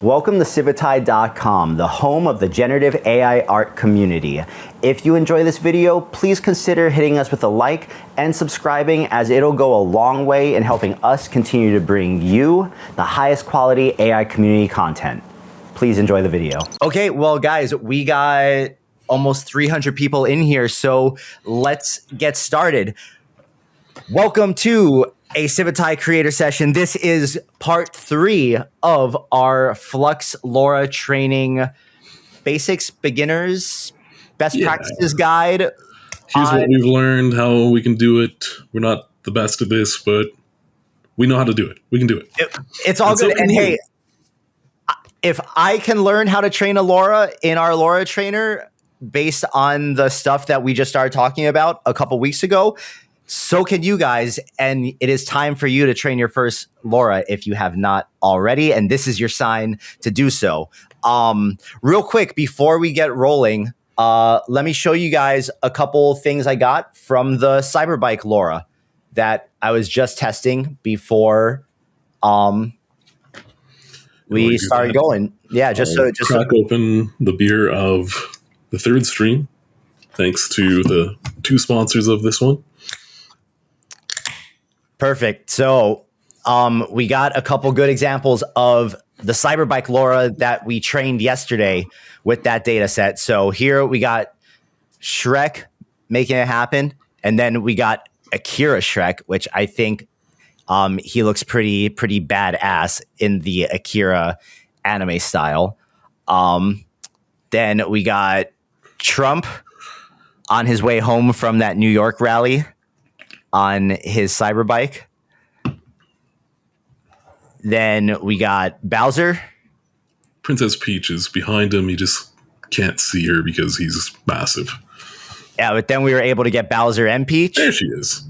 Welcome to Civitai.com, the home of the generative AI art community. If you enjoy this video, please consider hitting us with a like and subscribing, as it'll go a long way in helping us continue to bring you the highest quality AI community content. Please enjoy the video. Okay, well guys, we got almost 300 people in here, so let's get started. Welcome to a Civitai creator session. This is part 3 of our Flux Lora training basics, beginners, best practices guide. Here's what we've learned, how we can do it. We're not the best at this, but we know how to do it. We can do it. It's all good. And hey, if I can learn how to train a Lora in our Lora trainer based on the stuff that we just started talking about a couple weeks ago, so can you guys, and it is time for you to train your first Lora if you have not already, and this is your sign to do so. Real quick, before we get rolling, let me show you guys a couple things I got from the Cyberbike Lora that I was just testing before we started going. Yeah, just crack open the beer of the third stream, thanks to the 2 sponsors of this one. Perfect. So we got a couple good examples of the Cyberbike Lora that we trained yesterday with that data set. So here we got Shrek making it happen. And then we got Akira Shrek, which I think he looks pretty badass in the Akira anime style. Then we got Trump on his way home from that New York rally on his Cyberbike. Then we got Bowser. Princess Peach is behind him. You just can't see her because he's massive. Yeah, but then we were able to get Bowser and Peach. There she is.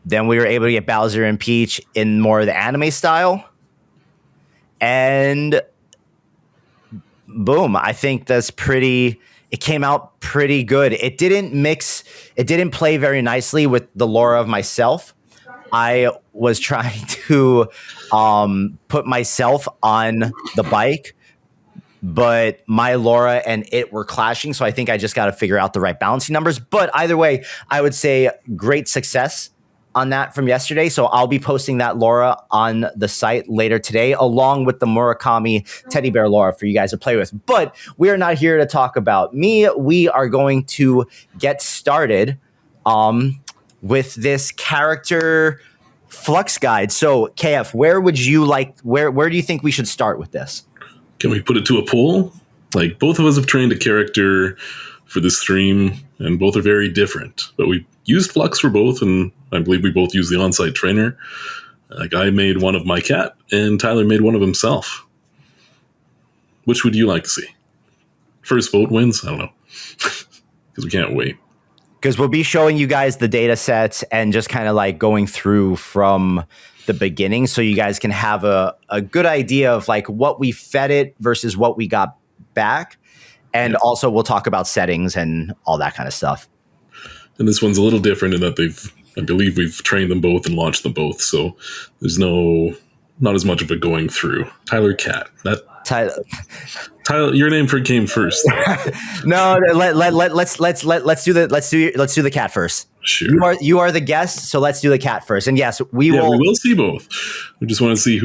Then we were able to get Bowser and Peach in more of the anime style. And boom, I think that's it came out pretty good. It didn't play very nicely with the Lora of myself. I was trying to put myself on the bike, but my Lora and it were clashing. So I think I just got to figure out the right balancing numbers. But either way, I would say great success on that from yesterday. So I'll be posting that Lora on the site later today, along with the Murakami teddy bear Lora for you guys to play with. But we are not here to talk about me. We are going to get started with this character Flux guide. So KF, where do you think we should start with this? Can we put it to a poll? Like, both of us have trained a character for this stream, and both are very different. But we used Flux for both, and I believe we both used the on-site trainer. Like, I made one of my cat, and Tyler made one of himself. Which would you like to see? First vote wins? I don't know. Because we can't wait. Because we'll be showing you guys the data sets and just kind of like going through from the beginning, so you guys can have a good idea of like what we fed it versus what we got back. And also we'll talk about settings and all that kind of stuff. And this one's a little different in that I believe we've trained them both and launched them both. So there's not as much of a going through. Tyler Cat. Tyler, your name came first. No, let's do the cat first. Sure. You are the guest, so let's do the cat first. And yes, we will see both. We just want to see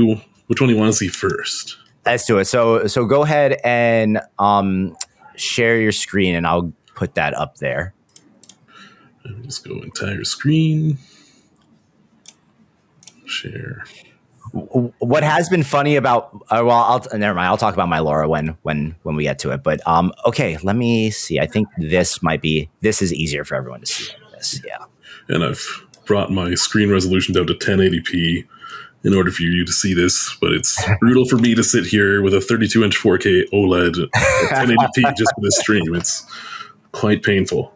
which one you want to see first. Let's do it. So go ahead and share your screen, and I'll put that up there. Let me just go entire screen. Share. What has been funny about never mind. I'll talk about my Lora when we get to it. But okay, let me see. I think this is easier for everyone to see. Yeah. And I've brought my screen resolution down to 1080p in order for you to see this, but it's brutal for me to sit here with a 32-inch 4K OLED at 1080p just for this stream. It's quite painful.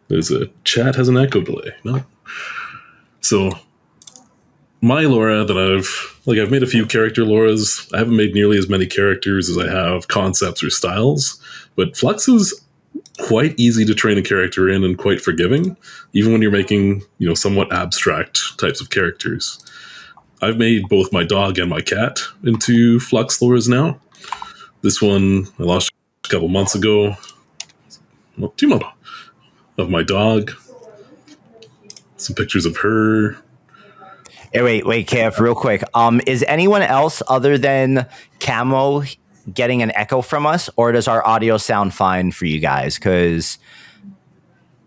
There's a chat has an echo delay. No. So my Lora that I've made a few character Loras. I haven't made nearly as many characters as I have concepts or styles, but Flux is quite easy to train a character in and quite forgiving, even when you're making, somewhat abstract types of characters. I've made both my dog and my cat into Flux LoRAs now. This one I launched a couple months ago. Well, 2 months of my dog. Some pictures of her. Hey, wait, KF, real quick. Is anyone else other than Camo getting an echo from us, or does our audio sound fine for you guys? Because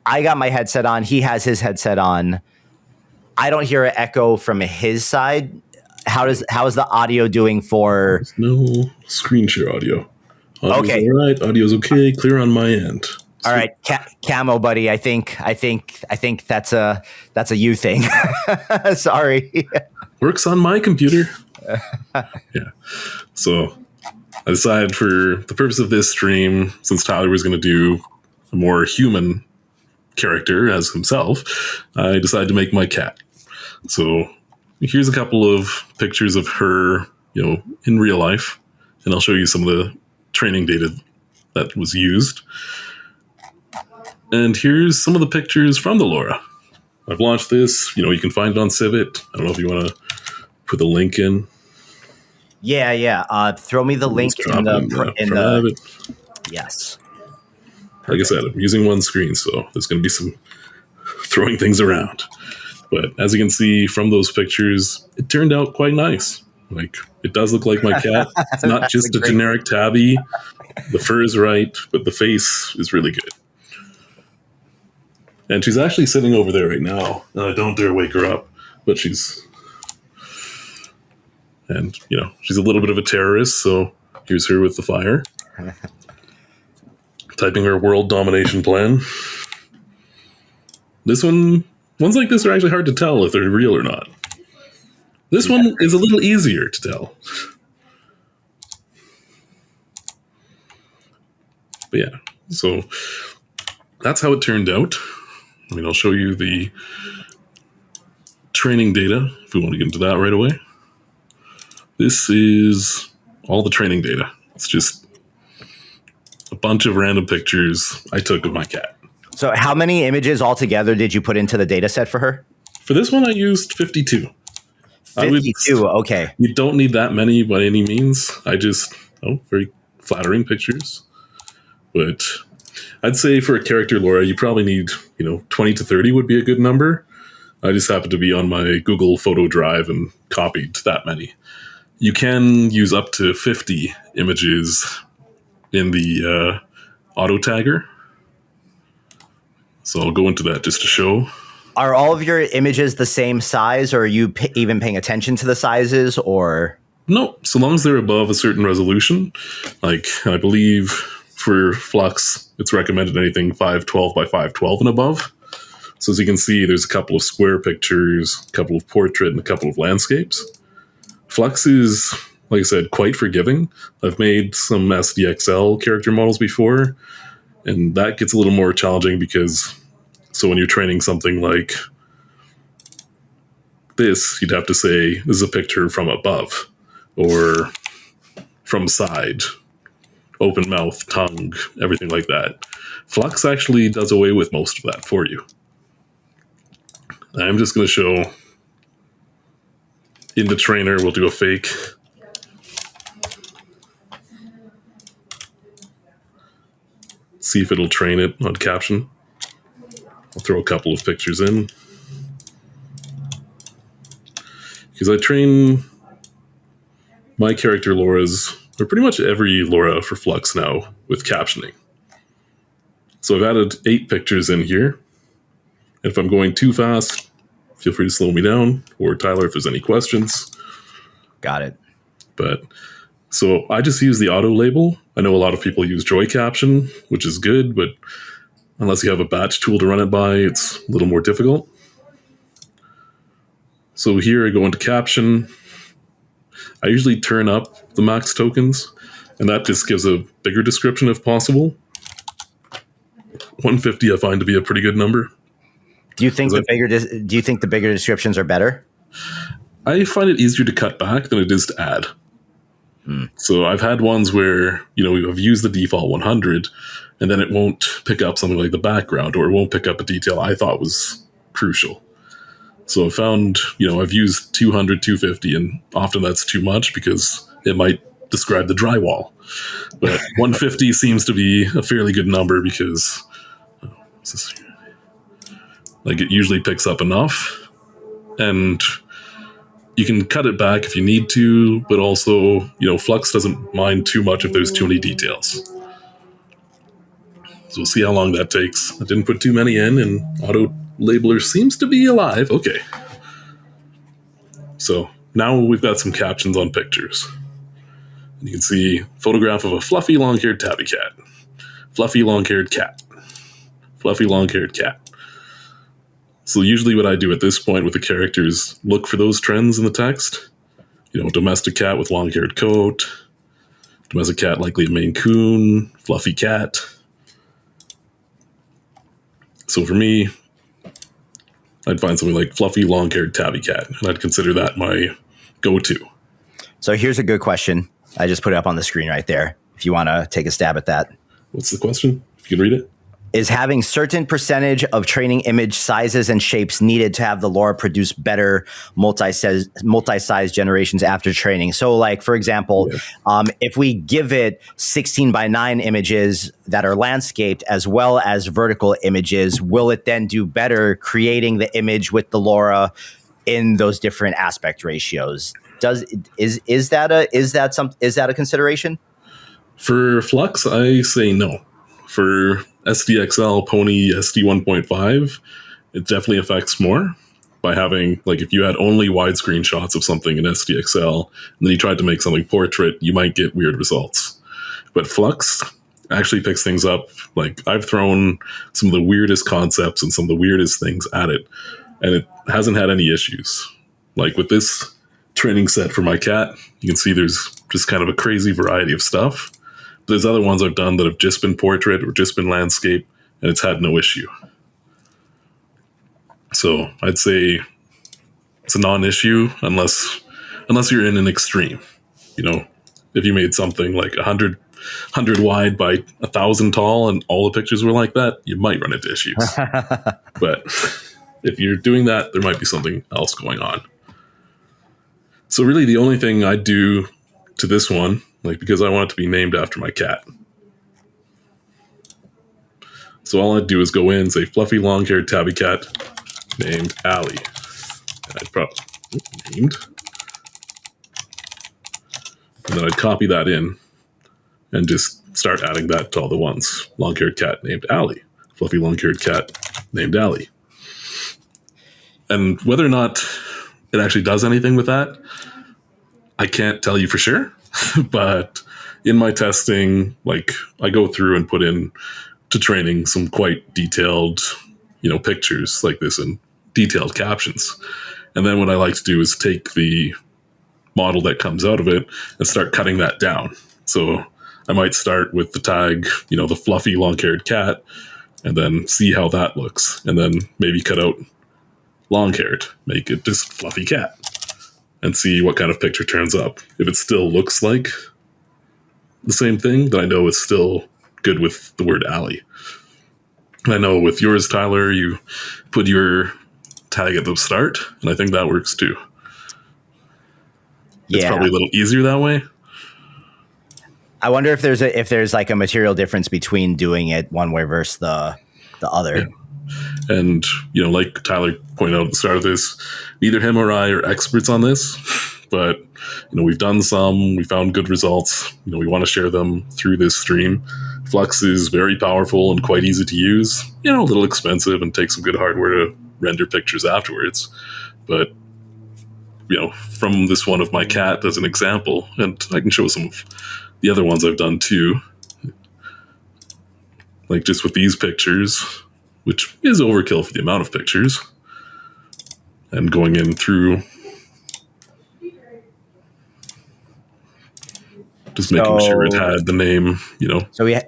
I got my headset on. He has his headset on. I don't hear an echo from his side. How is the audio doing for? There's no screen share audio. Audio's Okay. all right. Audio's okay. Clear on my end. All right, Camo, buddy. I think that's a you thing. Sorry. Works on my computer. Yeah. So I decided for the purpose of this stream, since Tyler was going to do a more human character as himself, I decided to make my cat. So here's a couple of pictures of her, in real life, and I'll show you some of the training data that was used. And here's some of the pictures from the Lora. I've launched this. You can find it on Civitai. I don't know if you want to put the link in. Yeah. Throw me the link in the. Yes. Perfect. Like I said, I'm using one screen, so there's going to be some throwing things around. But as you can see from those pictures, it turned out quite nice. Like, it does look like my cat. It's not just a generic tabby. The fur is right, but the face is really good. And she's actually sitting over there right now. Don't dare wake her up, but she's... And, she's a little bit of a terrorist, so here's her with the fire. Typing her world domination plan. Ones like this are actually hard to tell if they're real or not. This one is a little easier to tell. But yeah, so that's how it turned out. I'll show you the training data if we want to get into that right away. This is all the training data. It's just a bunch of random pictures I took of my cat. So how many images altogether did you put into the data set for her? For this one, I used 52. 52, okay. You don't need that many by any means. Very flattering pictures. But I'd say for a character Lora, you probably need, 20 to 30 would be a good number. I just happened to be on my Google photo drive and copied that many. You can use up to 50 images in the auto tagger. So I'll go into that just to show. Are all of your images the same size, or are you even paying attention to the sizes, or? No, so long as they're above a certain resolution. Like, I believe for Flux, it's recommended anything 512 by 512 and above. So as you can see, there's a couple of square pictures, a couple of portrait, and a couple of landscapes. Flux is, like I said, quite forgiving. I've made some SDXL character models before, and that gets a little more challenging because, so when you're training something like this, you'd have to say, this is a picture from above, or from side, open mouth, tongue, everything like that. Flux actually does away with most of that for you. I'm just going to show in the trainer, we'll do a fake. See if it'll train it on caption. I'll throw a couple of pictures in. Because I train my character Loras, or pretty much every Lora for Flux now, with captioning. So I've added 8 pictures in here. And if I'm going too fast, feel free to slow me down, or Tyler if there's any questions. Got it. But so I just use the auto label. I know a lot of people use Joy Caption, which is good, but unless you have a batch tool to run it by, it's a little more difficult. So here I go into caption. I usually turn up the max tokens, and that just gives a bigger description if possible. 150 I find to be a pretty good number. Do you think the bigger descriptions are better? I find it easier to cut back than it is to add. So I've had ones where, I've used the default 100, and then it won't pick up something like the background, or it won't pick up a detail I thought was crucial. So I found, I've used 200, 250, and often that's too much because it might describe the drywall. But 150 seems to be a fairly good number because it usually picks up enough. And you can cut it back if you need to, but also, Flux doesn't mind too much if there's too many details. So we'll see how long that takes. I didn't put too many in, and auto labeler seems to be alive. Okay. So now we've got some captions on pictures. And you can see photograph of a fluffy long-haired tabby cat. Fluffy long-haired cat. Fluffy long-haired cat. So usually what I do at this point with the characters, look for those trends in the text. Domestic cat with long-haired coat. Domestic cat likely a Maine Coon. Fluffy cat. So for me, I'd find something like fluffy long-haired tabby cat, and I'd consider that my go-to. So here's a good question. I just put it up on the screen right there, if you want to take a stab at that. What's the question? If you can read it. Is having certain percentage of training image sizes and shapes needed to have the Lora produce better multi-size generations after training? So like, for example, if we give it 16:9 images that are landscaped as well as vertical images, will it then do better creating the image with the Lora in those different aspect ratios? Is that a consideration? For Flux, I say no. For SDXL Pony SD 1.5, it definitely affects more by having, if you had only widescreen shots of something in SDXL, and then you tried to make something portrait, you might get weird results. But Flux actually picks things up. I've thrown some of the weirdest concepts and some of the weirdest things at it, and it hasn't had any issues. With this training set for my cat, you can see there's just kind of a crazy variety of stuff. There's other ones I've done that have just been portrait or just been landscape, and it's had no issue. So I'd say it's a non-issue unless you're in an extreme. If you made something like 100 wide by 1,000 tall and all the pictures were like that, you might run into issues. But if you're doing that, there might be something else going on. So really the only thing I'd do to this one, because I want it to be named after my cat. So all I'd do is go in and say fluffy long-haired tabby cat named Allie. I'd probably named. And then I'd copy that in and just start adding that to all the ones. Long-haired cat named Allie. Fluffy long-haired cat named Allie. And whether or not it actually does anything with that, I can't tell you for sure. But in my testing, I go through and put in to training some quite detailed, pictures like this and detailed captions. And then what I like to do is take the model that comes out of it and start cutting that down. So I might start with the tag, the fluffy long-haired cat, and then see how that looks. And then maybe cut out long-haired, make it just fluffy cat. And see what kind of picture turns up. If it still looks like the same thing, then I know it's still good with the word Allie. And I know with yours, Tyler, you put your tag at the start, and I think that works too. It's probably a little easier that way. I wonder if there's a material difference between doing it one way versus the other. Yeah. And, like Tyler pointed out at the start of this, neither him or I are experts on this, but, we've done some, we found good results, we want to share them through this stream. Flux is very powerful and quite easy to use, a little expensive and takes some good hardware to render pictures afterwards. But, from this one of my cat as an example, and I can show some of the other ones I've done too, just with these pictures, which is overkill for the amount of pictures. And going in through, just making sure it had the name, So the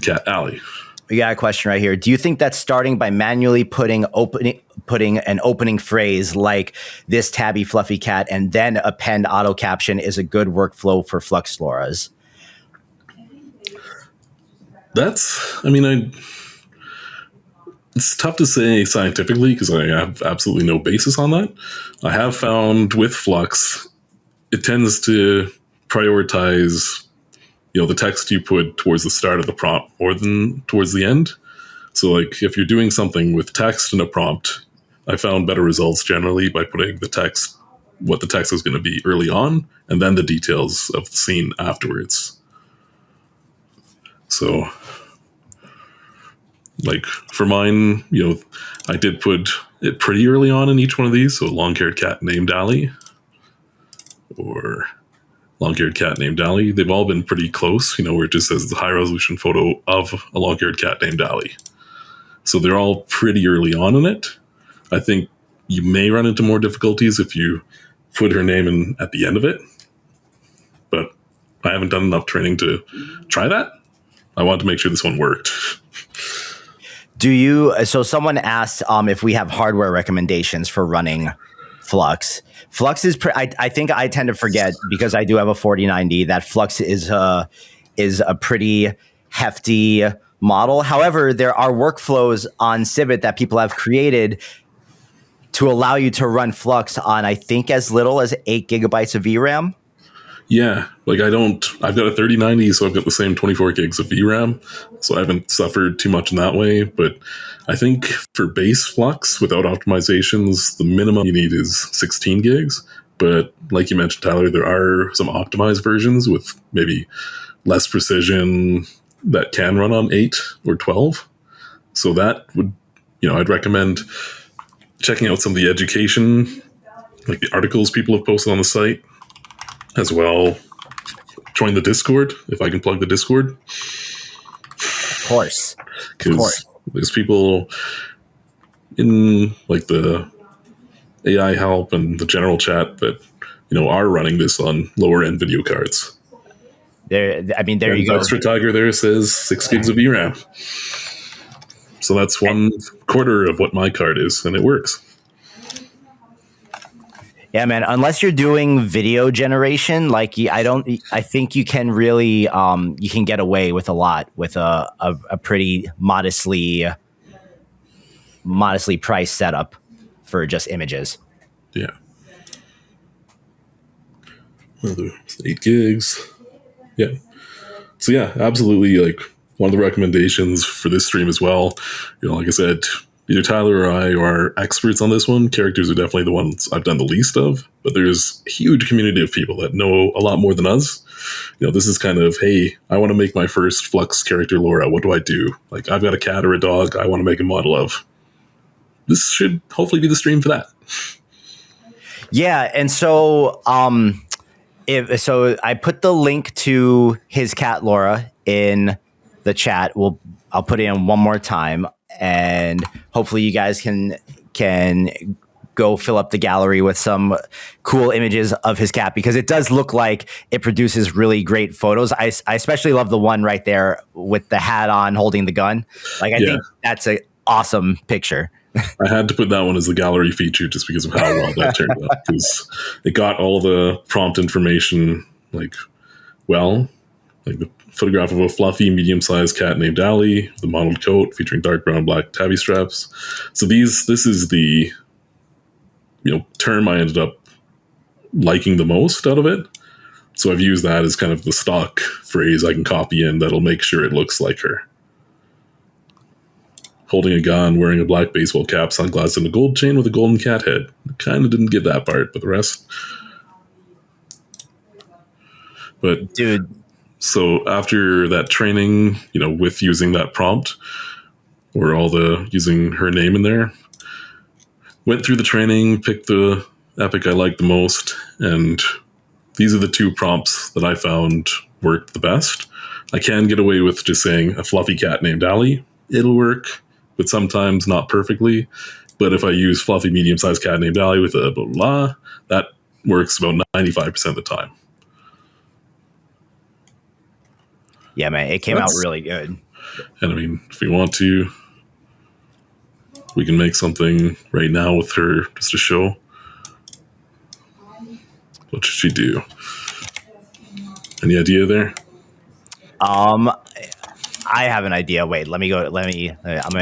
cat Allie. We got a question right here. Do you think that starting by manually putting an opening phrase like this tabby fluffy cat and then append auto caption is a good workflow for Flux LoRAs? It's tough to say scientifically because I have absolutely no basis on that. I have found with Flux, it tends to prioritize, the text you put towards the start of the prompt more than towards the end. So, like, if you're doing something with text in a prompt, I found better results generally by putting what the text is going to be early on, and then the details of the scene afterwards. So, like, for mine, I did put it pretty early on in each one of these. So, long-haired cat named Dally, or long-haired cat named Dally. They've all been pretty close, where it just says the high-resolution photo of a long-haired cat named Dally. So they're all pretty early on in it. I think you may run into more difficulties if you put her name in at the end of it. But I haven't done enough training to try that. I wanted to make sure this one worked. So someone asked if we have hardware recommendations for running Flux. Flux is, I think I tend to forget because I do have a 4090 that Flux is a pretty hefty model. However, there are workflows on Civitai that people have created to allow you to run Flux on, I think, as little as 8 gigabytes of VRAM. Yeah, like I've got a 3090, so I've got the same 24 gigs of VRAM, so I haven't suffered too much in that way. But I think for base Flux without optimizations, the minimum you need is 16 gigs. But like you mentioned, Tyler, there are some optimized versions with maybe less precision that can run on 8 or 12. So that would, I'd recommend checking out some of the education, like the articles people have posted on the site. As well, join the Discord if I can plug the Discord. Of course, because there's people in like the AI help and the general chat that are running this on lower end video cards. There you go. KFTIGER there says 6 gigs of VRAM, so that's 1/4 of what my card is, and it works. Yeah, man. Unless you're doing video generation, I think you can really, you can get away with a lot with a pretty modestly priced setup for just images. Yeah. Well, 8 gigs. Yeah. So yeah, absolutely. Like one of the recommendations for this stream as well. Like I said, either Tyler or I are experts on this one. Characters are definitely the ones I've done the least of, but there's a huge community of people that know a lot more than us. This is kind of, hey, I want to make my first Flux character Lora. What do I do? Like, I've got a cat or a dog I want to make a model of. This should hopefully be the stream for that. Yeah, and so I put the link to his cat Lora in the chat. I'll put it in one more time, and hopefully you guys can go fill up the gallery with some cool images of his cat, because it does look like it produces really great photos. I especially love the one right there with the hat on holding the gun. I think that's an awesome picture. I had to put that one as the gallery feature just because of how well that turned out, because it got all the prompt information like the photograph of a fluffy medium-sized cat named Allie, the mottled coat featuring dark brown black tabby straps. So this is the term I ended up liking the most out of it. So I've used that as kind of the stock phrase I can copy in that'll make sure it looks like her. Holding a gun, wearing a black baseball cap, sunglasses, and a gold chain with a golden cat head. Kind of didn't get that part, but the rest. But dude, so after that training, with using that prompt, or using her name in there, went through the training, picked the epic I liked the most, and these are the 2 prompts that I found worked the best. I can get away with just saying a fluffy cat named Allie. It'll work, but sometimes not perfectly. But if I use fluffy medium-sized cat named Allie with a blah, blah, blah, that works about 95% of the time. Yeah, man, it came out really good. And if we want to, we can make something right now with her just to show. What should she do? Any idea there? I have an idea. Wait, let me go. I'm going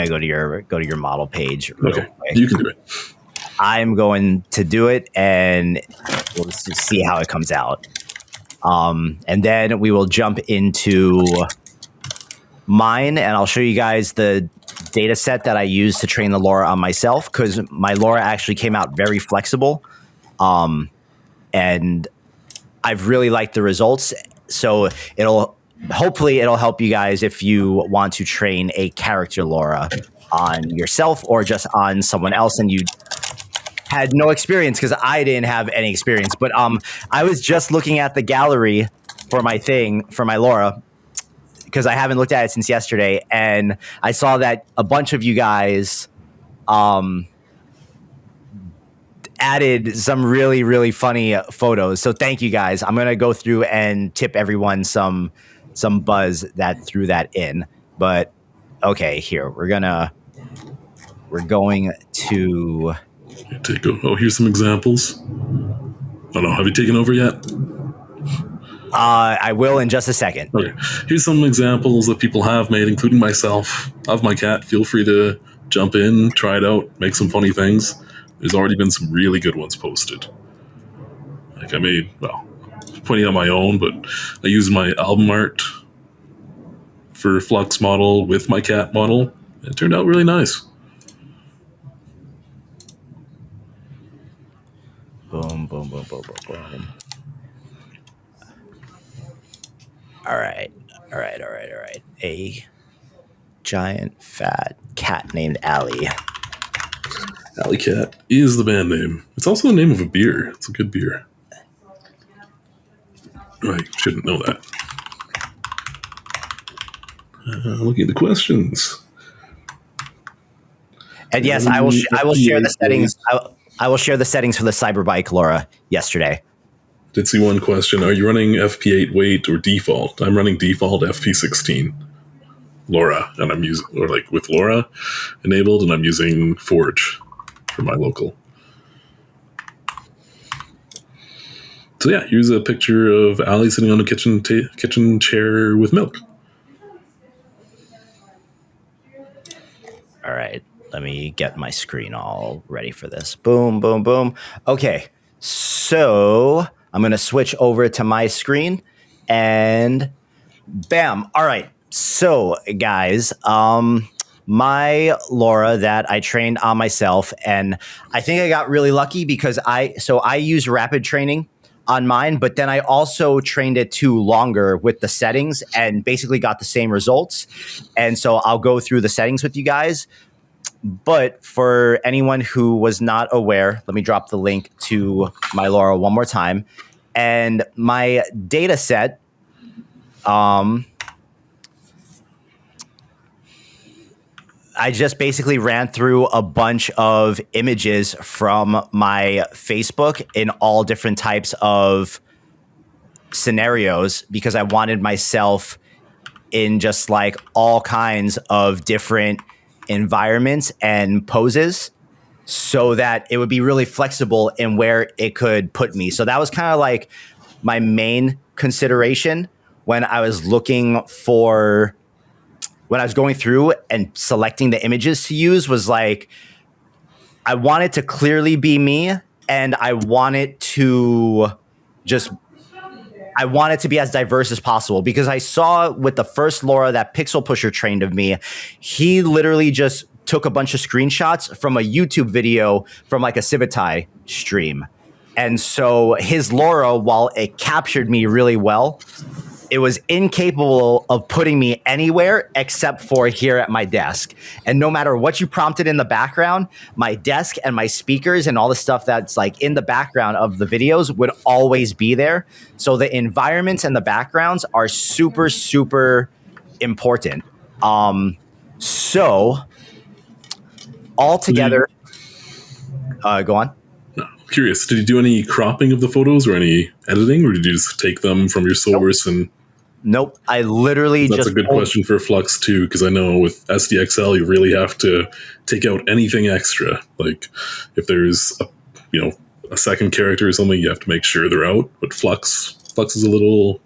to go to your model page real Okay, quick. you can do it. I'm going to do it, and we'll just see how it comes out. And then we will jump into mine, and I'll show you guys the data set that I used to train the Lora on myself, because my Lora actually came out very flexible. And I've really liked the results. So hopefully it'll help you guys if you want to train a character Lora on yourself or just on someone else and you had no experience, because I didn't have any experience. But I was just looking at the gallery for my Lora, because I haven't looked at it since yesterday, and I saw that a bunch of you guys added some really, really funny photos. So thank you guys. I'm gonna go through and tip everyone some buzz that threw that in. But okay, here we're going to here's some examples. Oh no, have you taken over yet? I will in just a second. Okay, here's some examples that people have made, including myself, of my cat. Feel free to jump in, try it out, make some funny things. There's already been some really good ones posted. Like I made, pointing out my own, but I used my album art for Flux model with my cat model. It turned out really nice. Boom, boom, boom, boom, boom, boom. All right. A giant fat cat named Allie. Alley Cat is the band name. It's also the name of a beer. It's a good beer. I shouldn't know that. Looking at the questions. And yes, I will share the settings. I will share the settings for the Cyberbike Lora yesterday. Did see one question. Are you running FP8 weight or default? I'm running default FP16 Lora, and I'm using, or like with Lora enabled, and I'm using Forge for my local. So yeah, here's a picture of Allie sitting on a kitchen chair with milk. All right, let me get my screen all ready for this. Boom, boom, boom. Okay, so I'm going to switch over to my screen and bam. All right. So guys, my Lora that I trained on myself, and I think I got really lucky because I use rapid training on mine, but then I also trained it to longer with the settings and basically got the same results. And so I'll go through the settings with you guys. But for anyone who was not aware, let me drop the link to my Lora one more time. And my data set, I just basically ran through a bunch of images from my Facebook in all different types of scenarios because I wanted myself in just like all kinds of different environments and poses so that it would be really flexible in where it could put me. So that was kind of like my main consideration when I was looking for, when I was going through and selecting the images to use, was like, I want it to clearly be me, and I want it to be as diverse as possible, because I saw with the first Lora that Pixel Pusher trained of me, he literally just took a bunch of screenshots from a YouTube video from like a Civitai stream. And so his Lora, while it captured me really well, it was incapable of putting me anywhere except for here at my desk. And no matter what you prompted in the background, my desk and my speakers and all the stuff that's like in the background of the videos would always be there. So the environments and the backgrounds are super, super important. So altogether, go on. Curious, did you do any cropping of the photos or any editing, or did you just take them from your source? Nope. I literally That's a good question for Flux too, because I know with SDXL you really have to take out anything extra. Like if there's a second character or something, you have to make sure they're out. But Flux is a little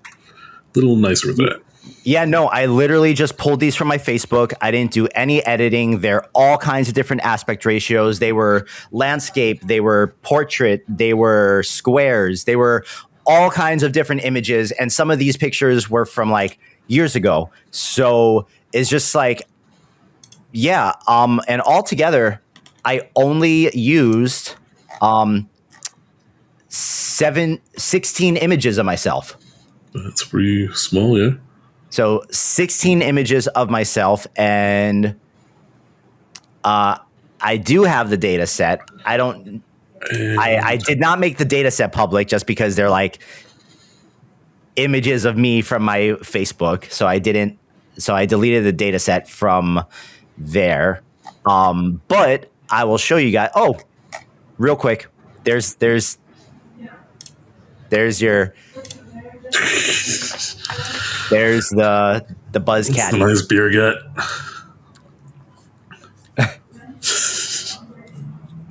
nicer with that. Yeah, no, I literally just pulled these from my Facebook. I didn't do any editing. They're all kinds of different aspect ratios. They were landscape, they were portrait, they were squares, they were all kinds of different images. And some of these pictures were from like years ago. So it's just like, yeah. And altogether, I only used 16 images of myself. That's pretty small, yeah. So 16 images of myself, and I do have the data set. I did not make the data set public just because they're like images of me from my Facebook. So I deleted the data set from there. But I will show you guys. Oh, real quick. There's your there's the buzz cat. That's a nice beer gut.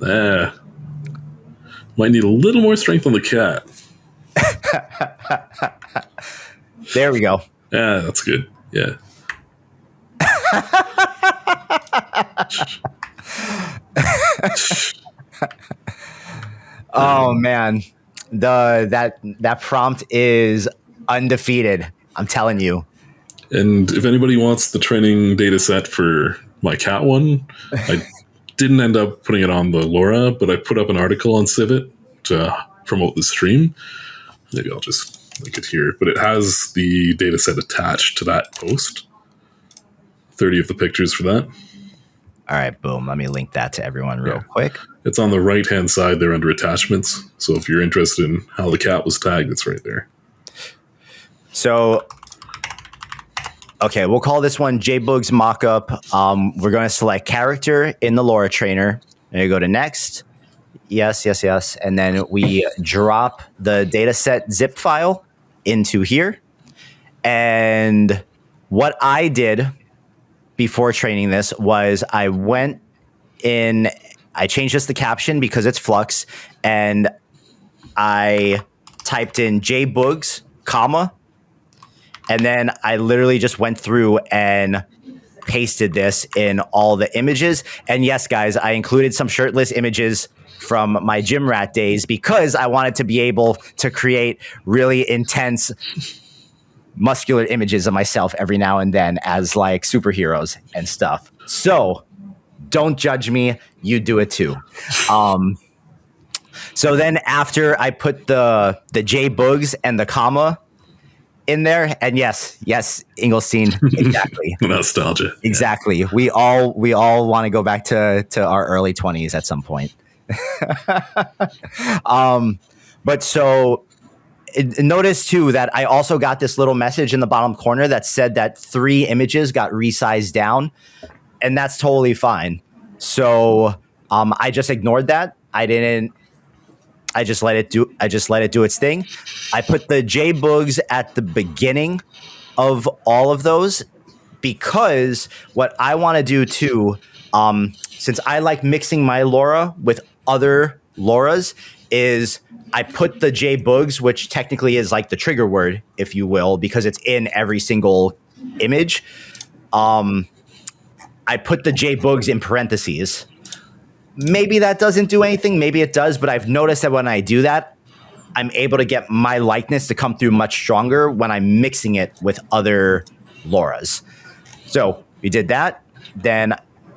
Yeah. Might need a little more strength on the cat. There we go. Yeah, that's good. Yeah. Oh man. That prompt is undefeated. I'm telling you. And if anybody wants the training data set for my cat one, I didn't end up putting it on the Lora, but I put up an article on Civit to promote the stream. Maybe I'll just link it here. But it has the data set attached to that post. 30 of the pictures for that. All right, boom. Let me link that to everyone real quick. It's on the right-hand side there under attachments. So if you're interested in how the cat was tagged, it's right there. So, okay, we'll call this one JBoog's mockup. We're going to select character in the Lora trainer. And you go to next. Yes. And then we drop the dataset zip file into here. And what I did before training this was I went in, I changed just the caption because it's Flux, and I typed in JBoog's, comma, and then I literally just went through and pasted this in all the images. And yes, guys, I included some shirtless images from my gym rat days because I wanted to be able to create really intense muscular images of myself every now and then as like superheroes and stuff. So don't judge me. You do it too. So then after I put the JBoogs and the comma in there, and yes, Engelstein, exactly. Nostalgia. Exactly. Yeah. We all want to go back to our early 20s at some point. But so notice too that I also got this little message in the bottom corner that said that 3 images got resized down, and that's totally fine. So I just ignored that. I just let it do its thing. I put the JBoogs at the beginning of all of those because what I want to do too, since I like mixing my Lora with other Loras, is I put the JBoogs, which technically is like the trigger word, if you will, because it's in every single image. I put the JBoogs in parentheses. Maybe that doesn't do anything. Maybe it does. But I've noticed that when I do that, I'm able to get my likeness to come through much stronger when I'm mixing it with other Loras. So we did that. Then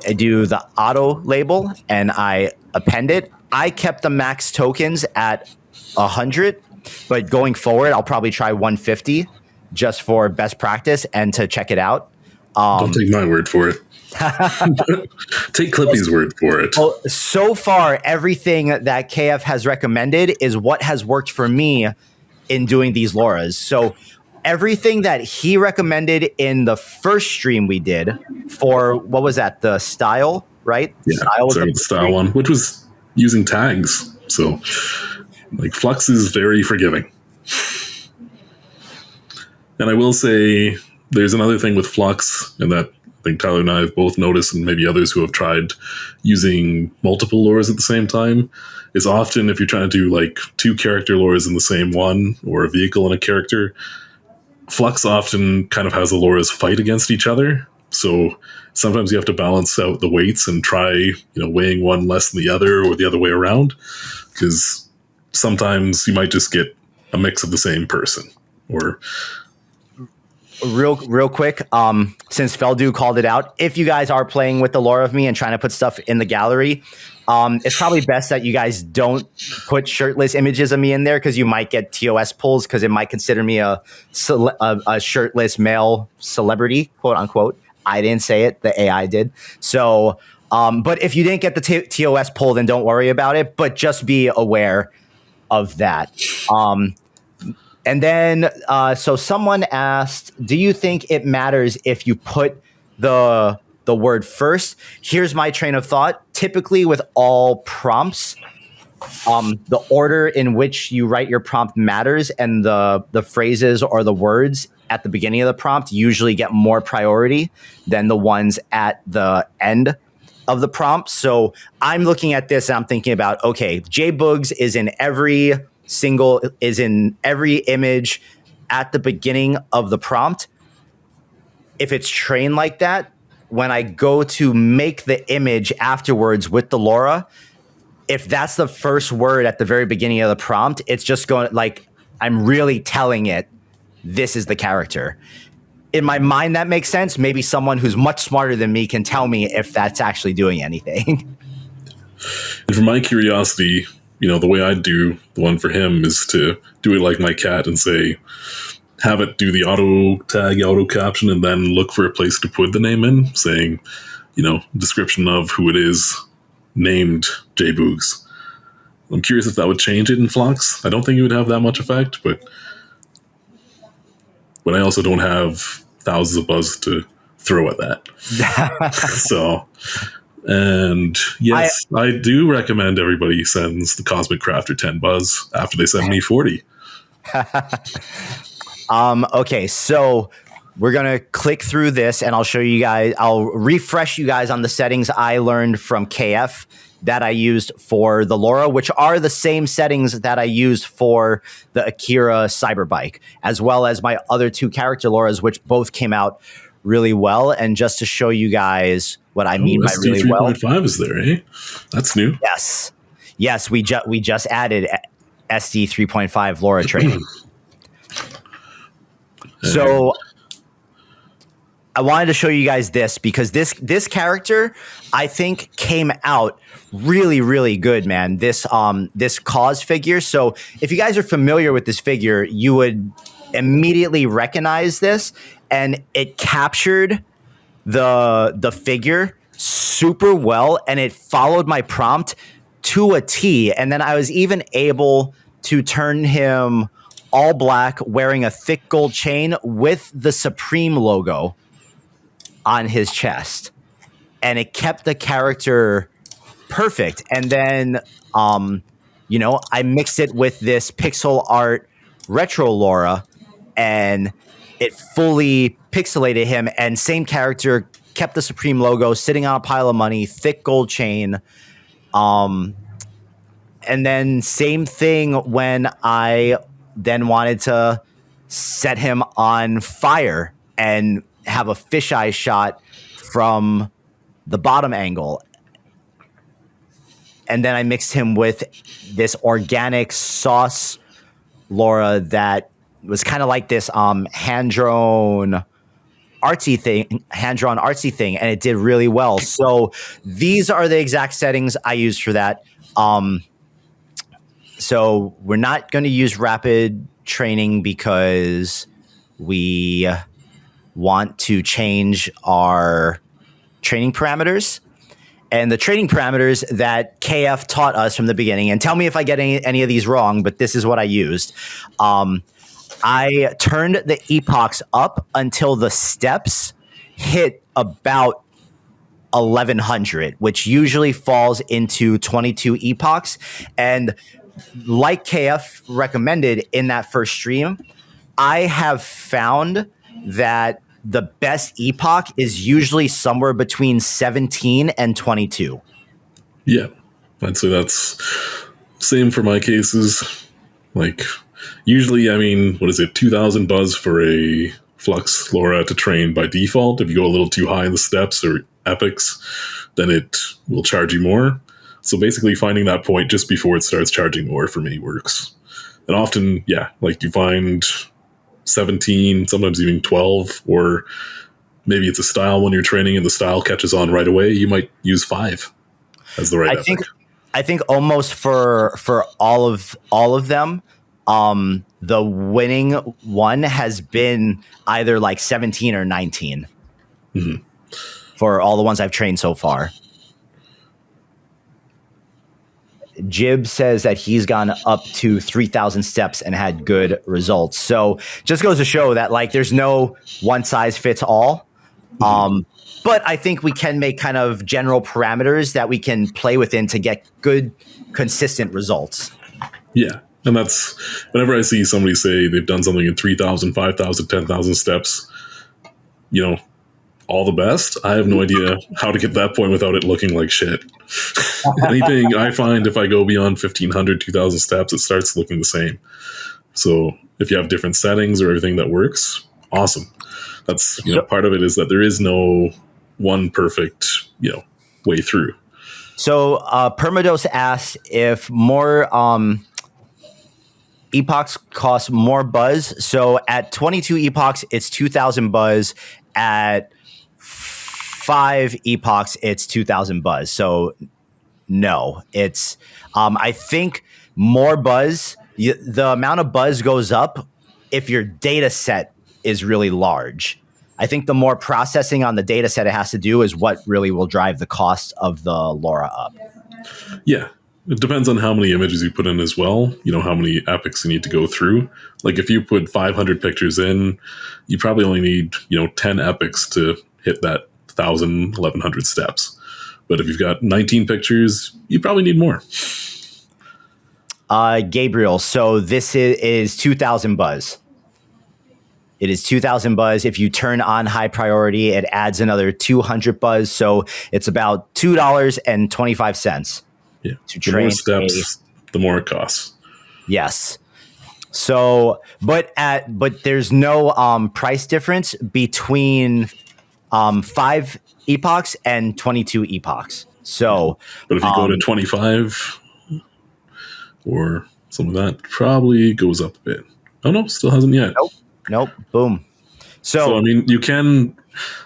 I do the auto label and I append it. I kept the max tokens at 100, but going forward, I'll probably try 150 just for best practice and to check it out. Don't take my word for it. Take Clippy's word for it. Well, so far, everything that KF has recommended is what has worked for me in doing these Loras. So everything that he recommended in the first stream we did for, what was that? The style, right? Yeah, the style one, which was using tags. So like Flux is very forgiving. And I will say there's another thing with Flux, and that I think Tyler and I have both noticed, and maybe others who have tried using multiple Loras at the same time, is often if you're trying to do like 2 character Loras in the same one, or a vehicle and a character, Flux often kind of has the Loras fight against each other. So sometimes you have to balance out the weights and try, weighing one less than the other or the other way around. Because sometimes you might just get a mix of the same person. Or real quick, since Feldu called it out, if you guys are playing with the Lora of me and trying to put stuff in the gallery, it's probably best that you guys don't put shirtless images of me in there, because you might get TOS pulls, because it might consider me a shirtless male celebrity, quote unquote. I didn't say it, the AI did. So, but if you didn't get the TOS pull, then don't worry about it, but just be aware of that. And then, so someone asked, do you think it matters if you put the word first? Here's my train of thought. Typically with all prompts, the order in which you write your prompt matters, and the phrases or the words at the beginning of the prompt usually get more priority than the ones at the end of the prompt. So I'm looking at this and I'm thinking about, okay, JBoogs is in every image at the beginning of the prompt. If it's trained like that, when I go to make the image afterwards with the Lora, if that's the first word at the very beginning of the prompt, it's just going like, I'm really telling it, this is the character. In my mind, that makes sense. Maybe someone who's much smarter than me can tell me if that's actually doing anything. And for my curiosity, the way I do the one for him is to do it like my cat and say, have it do the auto tag, auto caption, and then look for a place to put the name in, saying, description of who it is, named JBoogs. I'm curious if that would change it in Flux. I don't think it would have that much effect, but I also don't have thousands of buzz to throw at that. So, and yes, I do recommend everybody sends the Cosmic Crafter 10 buzz after they send me 40. Okay, so we're going to click through this and I'll show you guys, I'll refresh you guys on the settings I learned from KF that I used for the Lora, which are the same settings that I used for the Akira Cyberbike, as well as my other two character Loras, which both came out really well. And just to show you guys what I mean by really well. SD 3.5 is there, eh? That's new. Yes, we just added SD 3.5 Lora training. So I wanted to show you guys this because this character, I think, came out really, really good, man. This cause figure. So if you guys are familiar with this figure, you would immediately recognize this, and it captured the figure super well, and it followed my prompt to a T. And then I was even able to turn him all black, wearing a thick gold chain with the Supreme logo on his chest, and it kept the character perfect. And then, I mixed it with this pixel art retro Lora, and it fully pixelated him. And same character, kept the Supreme logo, sitting on a pile of money, thick gold chain. And then same thing when I then wanted to set him on fire and have a fisheye shot from the bottom angle. And then I mixed him with this organic sauce Lora that was kind of like this hand-drawn artsy thing, and it did really well. So these are the exact settings I used for that. So we're not going to use rapid training because we want to change our training parameters. And the training parameters that KF taught us from the beginning, and tell me if I get any of these wrong, but this is what I used. I turned the epochs up until the steps hit about 1100, which usually falls into 22 epochs. And like KF recommended in that first stream, I have found that the best epoch is usually somewhere between 17 and 22. Yeah, I'd say that's same for my cases. Like Usually, I mean, what is it, 2,000 buzz for a Flux LoRa to train by default. If you go a little too high in the steps or epochs, then it will charge you more. So basically finding that point just before it starts charging more for me works. And often, yeah, like you find 17, sometimes even 12, or maybe it's a style when you're training and the style catches on right away, you might use 5 as the right epoch. I think almost for all of them, the winning one has been either like 17 or 19 for all the ones I've trained so far. Jib says that he's gone up to 3,000 steps and had good results. So just goes to show that like there's no one size fits all. But I think we can make kind of general parameters that we can play within to get good, consistent results. Yeah. And that's whenever I see somebody say they've done something in 3,000, 5,000, 10,000 steps, you know, all the best. I have no idea how to get that point without it looking like shit. Anything I find if I go beyond 1,500, 2,000 steps, it starts looking the same. So if you have different settings or everything that works, awesome. That's, you know, part of it is that there is no one perfect, you know, way through. So Permados asked if more epochs cost more buzz. So at 22 epochs, it's 2,000 buzz. At 5 epochs, it's 2,000 buzz. So no, it's I think more buzz. The amount of buzz goes up if your data set is really large. I think the more processing on the data set it has to do is what really will drive the cost of the LoRa up. Yeah. It depends on how many images you put in as well. You know, how many epochs you need to go through. Like if you put 500 pictures in, you probably only need, you know, 10 epochs to hit that 1,000, 1,100 steps. But if you've got 19 pictures, you probably need more. Gabriel, so this is 2,000 buzz. It is 2,000 buzz. If you turn on high priority, it adds another 200 buzz. So it's about $2.25. Yeah. To train the more steps, the more it costs. Yes. So, but there's no price difference between 5 epochs and 22 epochs. So, but if you go to 25 or some of that, probably goes up a bit. Oh no, still hasn't yet. Nope. Boom. So I mean, you can.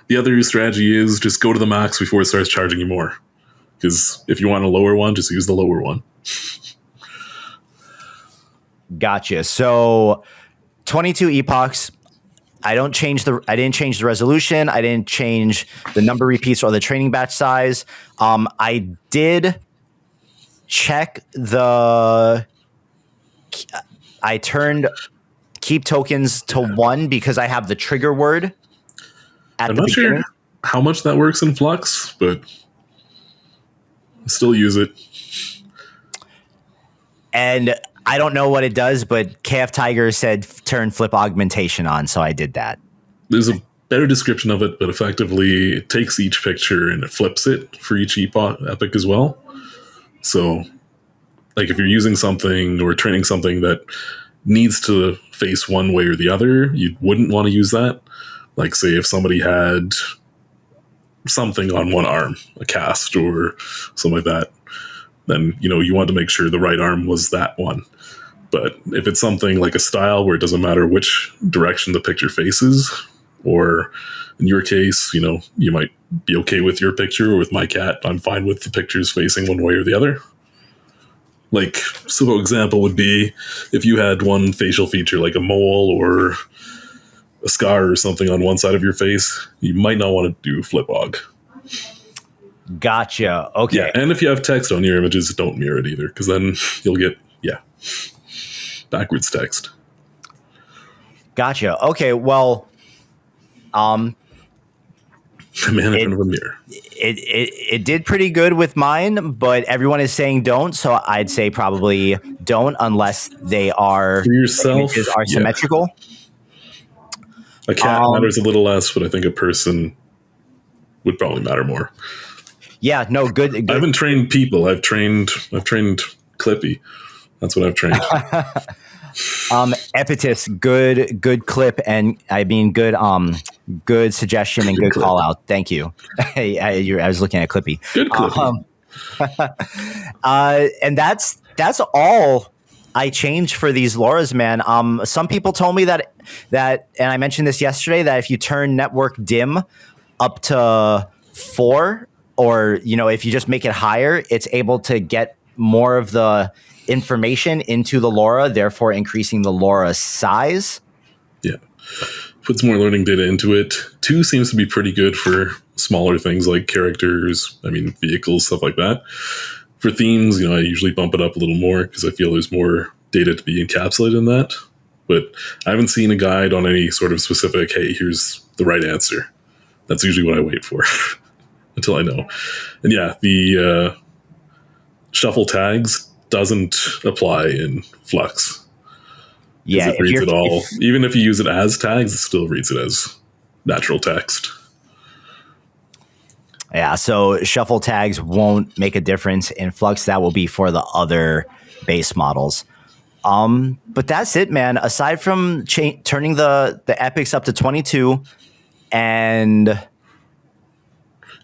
The other strategy is just go to the max before it starts charging you more. Because if you want a lower one, just use the lower one. Gotcha. So 22 epochs. I didn't change the resolution. I didn't change the number repeats or the training batch size. I did check I turned keep tokens to 1 because I have the trigger word at I'm the not beginning. sure how much that works in Flux, but I still use it. And I don't know what it does, but KFTIGER said turn flip augmentation on, so I did that. There's a better description of it, but effectively it takes each picture and it flips it for each epoch as well. So, like if you're using something or training something that needs to face one way or the other, you wouldn't want to use that. Like say if somebody had something on one arm, a cast or something like that, then, you know, you want to make sure the right arm was that one. But if it's something like a style where it doesn't matter which direction the picture faces, or in your case, you know, you might be okay with your picture, or with my cat, I'm fine with the pictures facing one way or the other. Like, simple example would be if you had one facial feature like a mole or a scar or something on one side of your face, you might not want to do flip aug. Gotcha. Okay. Yeah, and if you have text on your images, don't mirror it either, because then you'll get, backwards text. Gotcha. Okay, well, A man in front of a mirror. It did pretty good with mine, but everyone is saying don't, so I'd say probably don't unless they are For yourself, symmetrical. A cat matters a little less, but I think a person would probably matter more. Yeah, no, good. I haven't trained people. I've trained Clippy. That's what I've trained. Epitus, good clip, and I mean good suggestion and good call out. Thank you. I was looking at Clippy. Good Clippy. And that's all I changed for these Loras, man. Some people told me that, and I mentioned this yesterday, that if you turn network dim up to 4, or if you just make it higher, it's able to get more of the information into the Lora, therefore increasing the Lora size. Yeah, puts more learning data into it. 2 seems to be pretty good for smaller things like characters, vehicles, stuff like that. For themes, I usually bump it up a little more because I feel there's more data to be encapsulated in that. But I haven't seen a guide on any sort of specific, hey, here's the right answer. That's usually what I wait for until I know. And yeah, the shuffle tags doesn't apply in Flux. Yeah, it reads it all. Even if you use it as tags, it still reads it as natural text. Yeah, so shuffle tags won't make a difference in Flux. That will be for the other base models. But that's it, man. Aside from turning the epics up to 22 and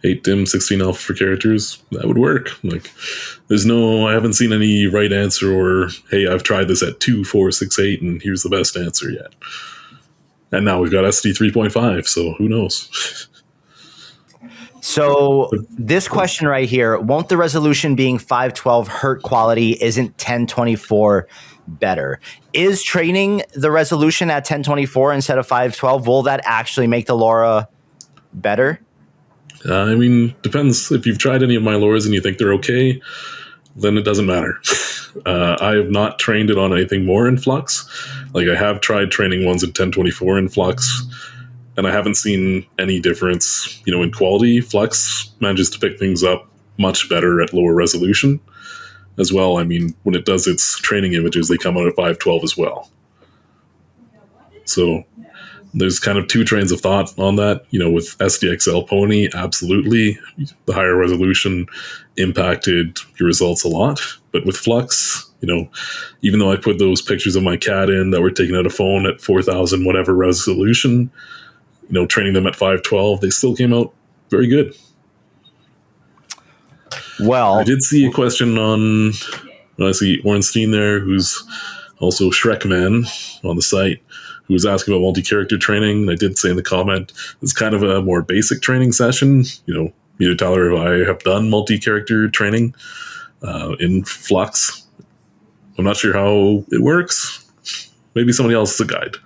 8 dim, 16 alpha for characters, that would work. I haven't seen any right answer or, hey, I've tried this at 2, 4, 6, 8, and here's the best answer yet. And now we've got SD 3.5, so who knows? So this question right here, won't the resolution being 512 hurt quality isn't 1024 better? Is training the resolution at 1024 instead of 512, will that actually make the Lora better? Depends. If you've tried any of my Loras and you think they're okay, then it doesn't matter. I have not trained it on anything more in Flux. I have tried training ones at 1024 in Flux, and I haven't seen any difference, in quality. Flux manages to pick things up much better at lower resolution as well. When it does its training images, they come out at 512 as well. So there's kind of 2 trains of thought on that. With SDXL Pony, absolutely, the higher resolution impacted your results a lot. But with Flux, even though I put those pictures of my cat in that were taken out of phone at 4,000 whatever resolution, training them at 512, they still came out very good. Well, I did see a question on, I see Ornstein there, who's also Shrekman on the site, who was asking about multi-character training. And I did say in the comment, it's kind of a more basic training session. Me to Tyler, I have done multi-character training in Flux. I'm not sure how it works. Maybe somebody else is a guide.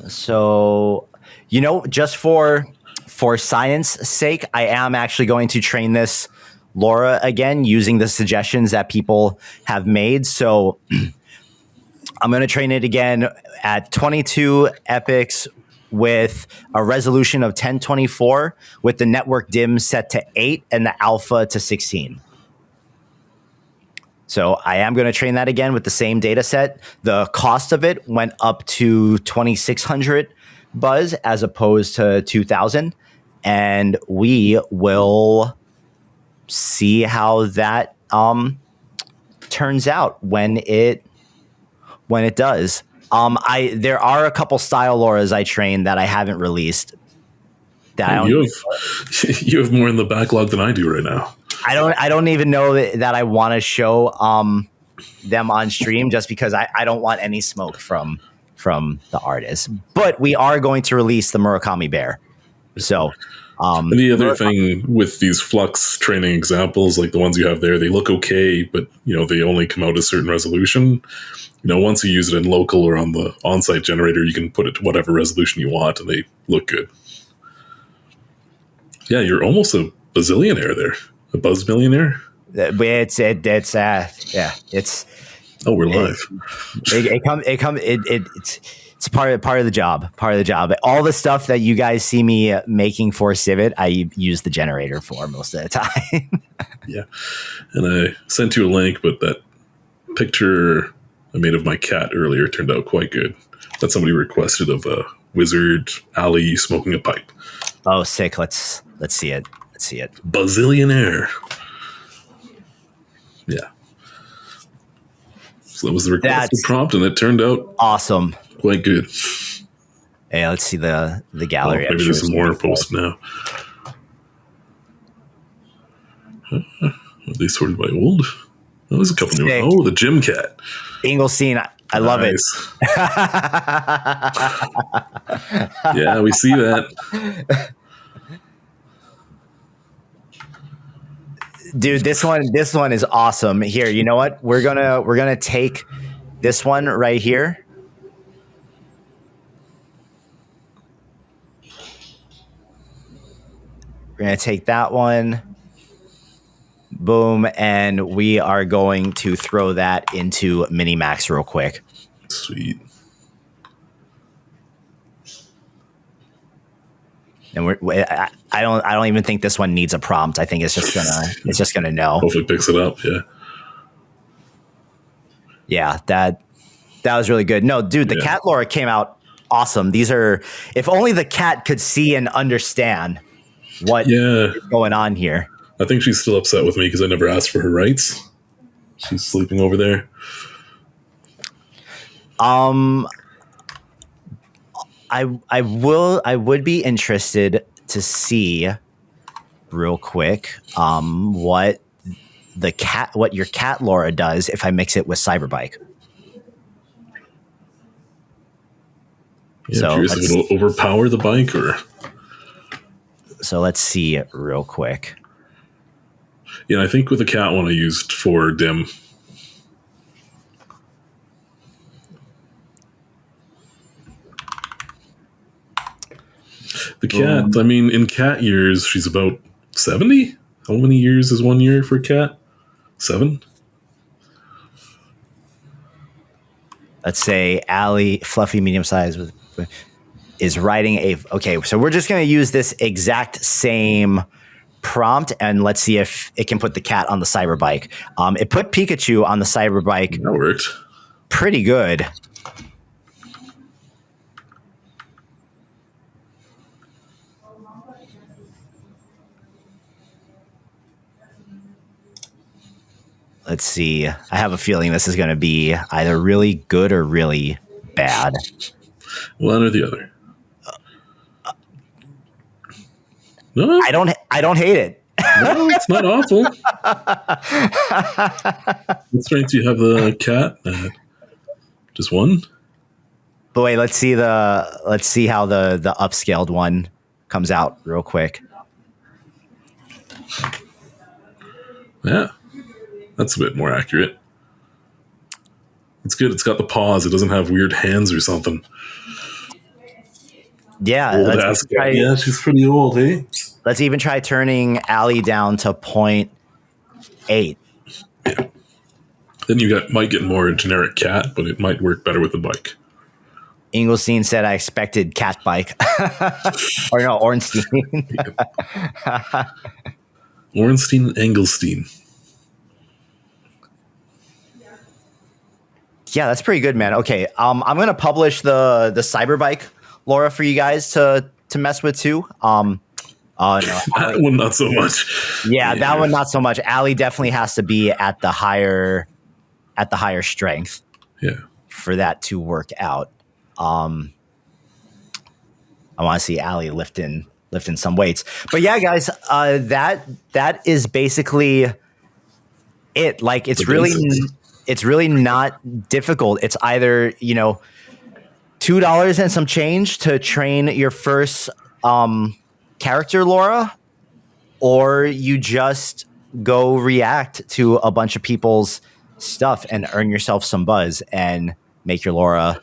So, just for science sake, I am actually going to train this Lora again using the suggestions that people have made. So I'm going to train it again at 22 epics with a resolution of 1024 with the network dim set to 8 and the alpha to 16. So I am going to train that again with the same data set. The cost of it went up to 2,600 buzz as opposed to 2,000. And we will see how that turns out when it does. There are a couple style Loras I trained that I haven't released. You have more in the backlog than I do right now. I don't even know that I want to show them on stream just because I don't want any smoke from the artist. But we are going to release the Murakami Bear. So and the other thing with these Flux training examples, like the ones you have there, they look okay, but they only come out a certain resolution. Once you use it in local or on the on-site generator, you can put it to whatever resolution you want, and they look good. Yeah, you're almost a bazillionaire there. A buzz millionaire? It's we're live. It's part of the job. Part of the job. All the stuff that you guys see me making for Civitai, I use the generator for most of the time. Yeah, and I sent you a link, but that picture I made of my cat earlier turned out quite good. That somebody requested of a wizard alley smoking a pipe. Oh, sick! Let's see it. Bazillionaire. Yeah. So that was the requested That's prompt, and it turned out awesome. quite good. Hey, let's see the gallery. Maybe there's some more posted now. Are they sorted by old? Oh, there's a couple new. Oh, the gym cat. Inglestein, I love it. Yeah, we see that. Dude, this one is awesome. Here, you know what? We're gonna take this one right here. We're gonna take that one. Boom, and we are going to throw that into Minimax real quick. Sweet. And I don't even think this one needs a prompt. I think it's just gonna know. Hopefully picks it up. Yeah. Yeah, that was really good. No, dude, the cat Lora came out awesome. These are, if only the cat could see and understand what is going on here. I think she's still upset with me because I never asked for her rights. She's sleeping over there. I would be interested to see real quick what your cat Lora does if I mix it with Cyberbike. Yeah, so curious if it'll overpower the bike or. So let's see it real quick. Yeah, I think with the cat one I used for dim. The cat, I mean, in cat years, she's about 70? How many years is 1 year for a cat? 7? Let's say Allie, fluffy, medium size, is riding a... Okay, so we're just going to use this exact same prompt, and let's see if it can put the cat on the Cyberbike. It put Pikachu on the Cyberbike. That worked. Pretty good. Let's see. I have a feeling this is going to be either really good or really bad. One or the other. No, I don't hate it. No, it's not awful. What strength do you have the cat? Just one? But wait, let's see how the upscaled one comes out real quick. Yeah. That's a bit more accurate. It's good. It's got the paws. It doesn't have weird hands or something. Yeah. Yeah, she's pretty old, eh? Let's even try turning Allie down to 0.8. Yeah. Then you might get more generic cat, but it might work better with the bike. Inglestein said I expected cat bike. Or no, Ornstein. Ornstein and Engelstein. Yeah, that's pretty good, man. Okay, I'm gonna publish the Cyberbike Lora for you guys to mess with too. No, that one not so much. Yeah, that one not so much. Allie definitely has to be at the higher strength. Yeah, for that to work out. I want to see Allie lifting some weights. But yeah, guys, that is basically it. Like it's really not difficult. It's either, $2 and some change to train your first character Lora, or you just go react to a bunch of people's stuff and earn yourself some buzz and make your Lora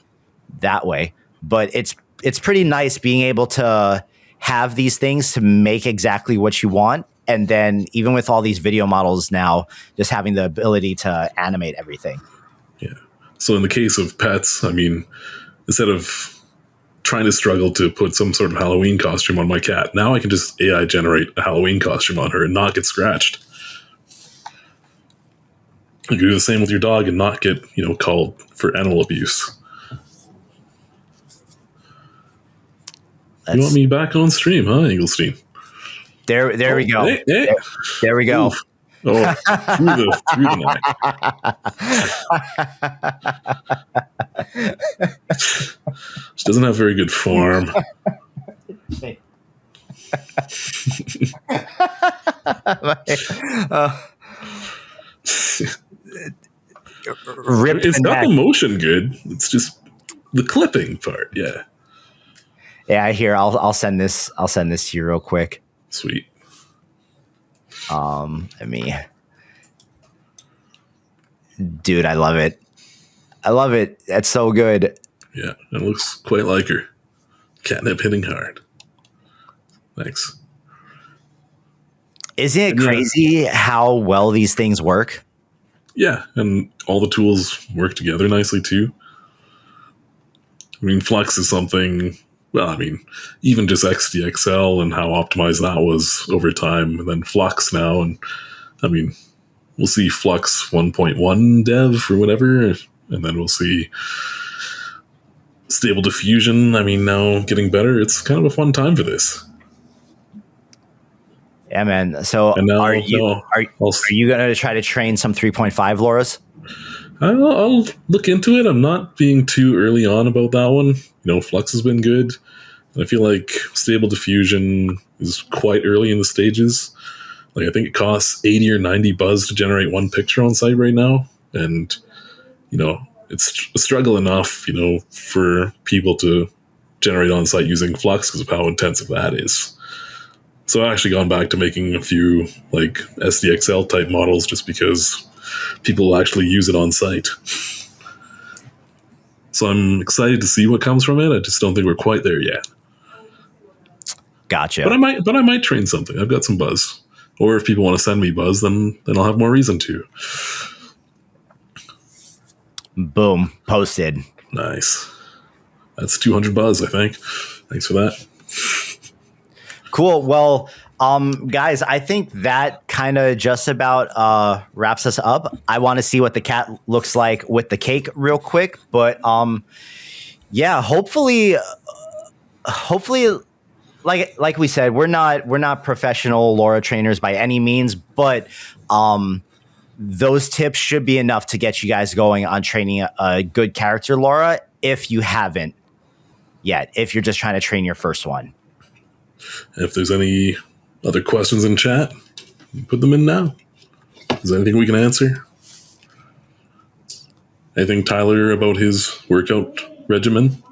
that way. But it's pretty nice being able to have these things to make exactly what you want. And then even with all these video models now, just having the ability to animate everything. Yeah. So in the case of pets, I mean, instead of trying to struggle to put some sort of Halloween costume on my cat, now I can just AI generate a Halloween costume on her and not get scratched. You can do the same with your dog and not get, called for animal abuse. You want me back on stream, huh, Engelstein? There we go. Hey. There we go. Oof. Oh, through the neck. She doesn't have very good form. Rip It's the got neck. the motion good. It's just the clipping part. Yeah. Yeah, I hear. I'll send this. I'll send this to you real quick. Sweet. Dude, I love it. I love it. That's so good. Yeah, it looks quite like her. Catnip hitting hard. Thanks. Isn't it crazy how well these things work? Yeah, and all the tools work together nicely too. I mean, Flux is something. Well, I mean, even just XDXL and how optimized that was over time, and then Flux now, and I mean, we'll see Flux 1.1 dev or whatever, and then we'll see Stable Diffusion. I mean, now getting better. It's kind of a fun time for this. Yeah, man. So now, are you going to try to train some 3.5 Loras? I'll look into it. I'm not being too early on about that one. Flux has been good. I feel like Stable Diffusion is quite early in the stages. Like, I think it costs 80 or 90 buzz to generate one picture on site right now. And, it's a struggle enough, for people to generate on site using Flux because of how intensive that is. So I've actually gone back to making a few like SDXL type models just because people will actually use it on site. So I'm excited to see what comes from it. I just don't think we're quite there yet. Gotcha. But I might train something. I've got some buzz. Or if people want to send me buzz, then I'll have more reason to. Boom. Posted. Nice. That's 200 buzz, I think. Thanks for that. Cool. Well, guys, I think that kind of just about wraps us up. I want to see what the cat looks like with the cake real quick, but yeah, hopefully, like we said, we're not professional Lora trainers by any means, but those tips should be enough to get you guys going on training a good character Lora if you haven't yet, if you're just trying to train your first one. If there's any other questions in chat, put them in now. Is there anything we can answer? Anything, Tyler, about his workout regimen?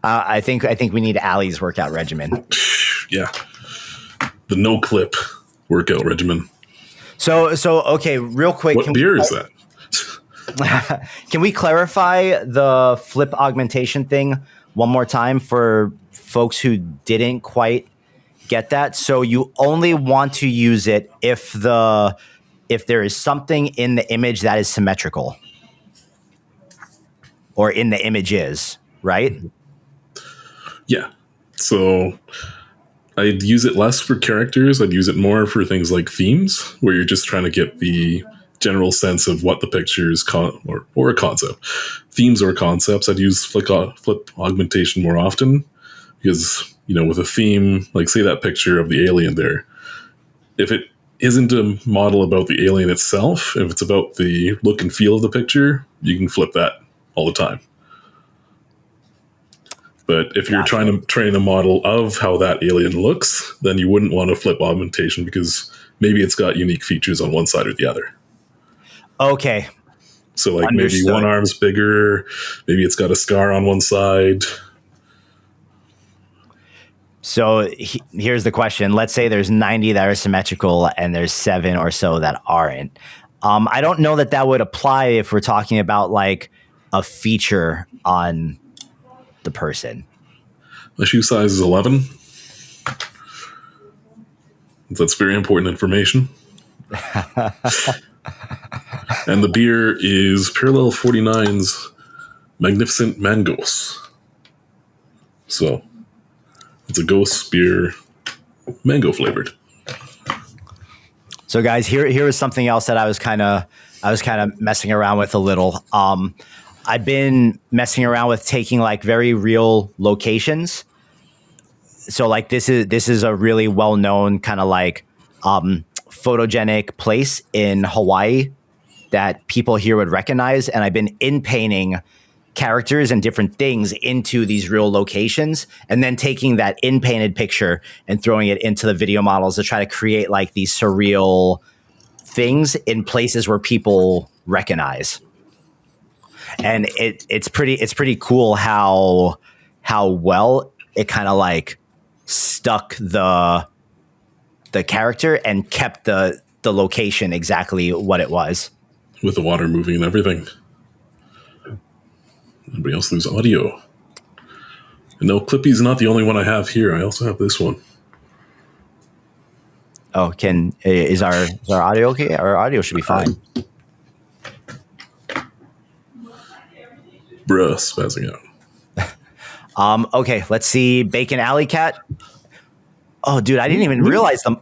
I think we need Allie's workout regimen. Yeah, the no clip workout regimen. So okay, real quick. What beer is that? Can we clarify the flip augmentation thing one more time for folks who didn't quite get that? So you only want to use it if there is something in the image that is symmetrical, or in the images, right? Yeah. So I'd use it less for characters. I'd use it more for things like themes, where you're just trying to get the general sense of what the picture is or a concept. Themes or concepts, I'd use flip augmentation more often because, with a theme, like say that picture of the alien there, if it isn't a model about the alien itself, if it's about the look and feel of the picture, you can flip that all the time. But if you're trying to train a model of how that alien looks, then you wouldn't want to flip augmentation because maybe it's got unique features on one side or the other. Okay. So like Understood. Maybe one arm's bigger, maybe it's got a scar on one side. So here's the question. Let's say there's 90 that are symmetrical and there's 7 or so that aren't. I don't know that would apply if we're talking about like a feature on the person. The shoe size is 11. That's very important information. And the beer is Parallel 49's Magnificent Mangos. So it's a ghost beer, mango flavored. So guys, here is something else that I was kind of messing around with a little. I've been messing around with taking like very real locations. So like this is a really well-known kind of like photogenic place in Hawaii that people here would recognize. And I've been in painting characters and different things into these real locations, and then taking that in painted picture and throwing it into the video models to try to create like these surreal things in places where people recognize. And it's pretty cool how well it kind of like stuck the character and kept the location exactly what it was, with the water moving and everything. Anybody else lose audio? And no, Clippy's not the only one I have here. I also have this one. Oh, is our audio okay? Our audio should be fine. Bruh, spazzing out. Okay, let's see. Bacon Alley Cat. Oh, dude, I didn't even realize the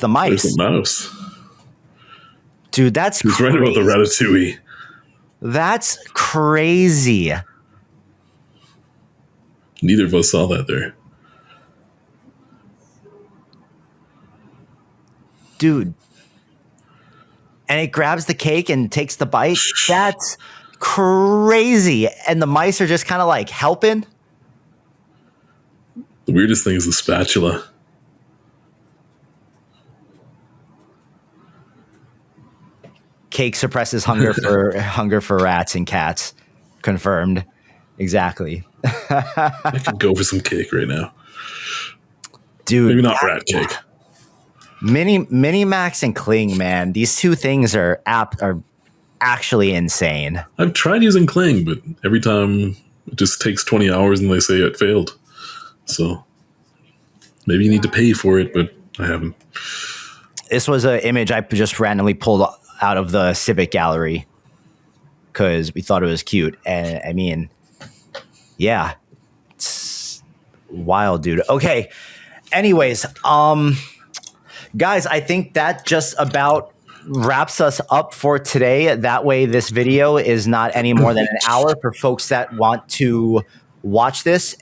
mice. There's a mouse. Dude, that's He's crazy. right about the Ratatouille. That's crazy. Neither of us saw that there. Dude. And it grabs the cake and takes the bite. That's crazy. And the mice are just kind of like helping. The weirdest thing is the spatula. Cake suppresses hunger for rats and cats. Confirmed. Exactly. I could go for some cake right now. Dude. Maybe not rat cake. Mini Max and Kling, man. These two things are actually insane. I've tried using Kling, but every time it just takes 20 hours and they say it failed. So maybe you need to pay for it, but I haven't. This was an image I just randomly pulled out of the Civic gallery because we thought it was cute. And I mean, yeah, it's wild, dude. Okay. Anyways, guys, I think that just about wraps us up for today. That way this video is not any more than an hour for folks that want to watch this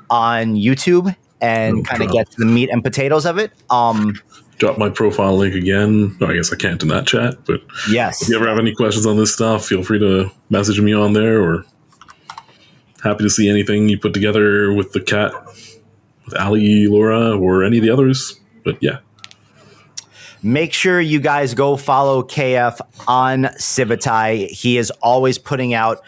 on YouTube and kind of get to the meat and potatoes of it. Drop my profile link again. I guess I can't in that chat, but yes. If you ever have any questions on this stuff, feel free to message me on there, or happy to see anything you put together with the cat, with Ali, Lora, or any of the others. But yeah. Make sure you guys go follow KF on Civitai. He is always putting out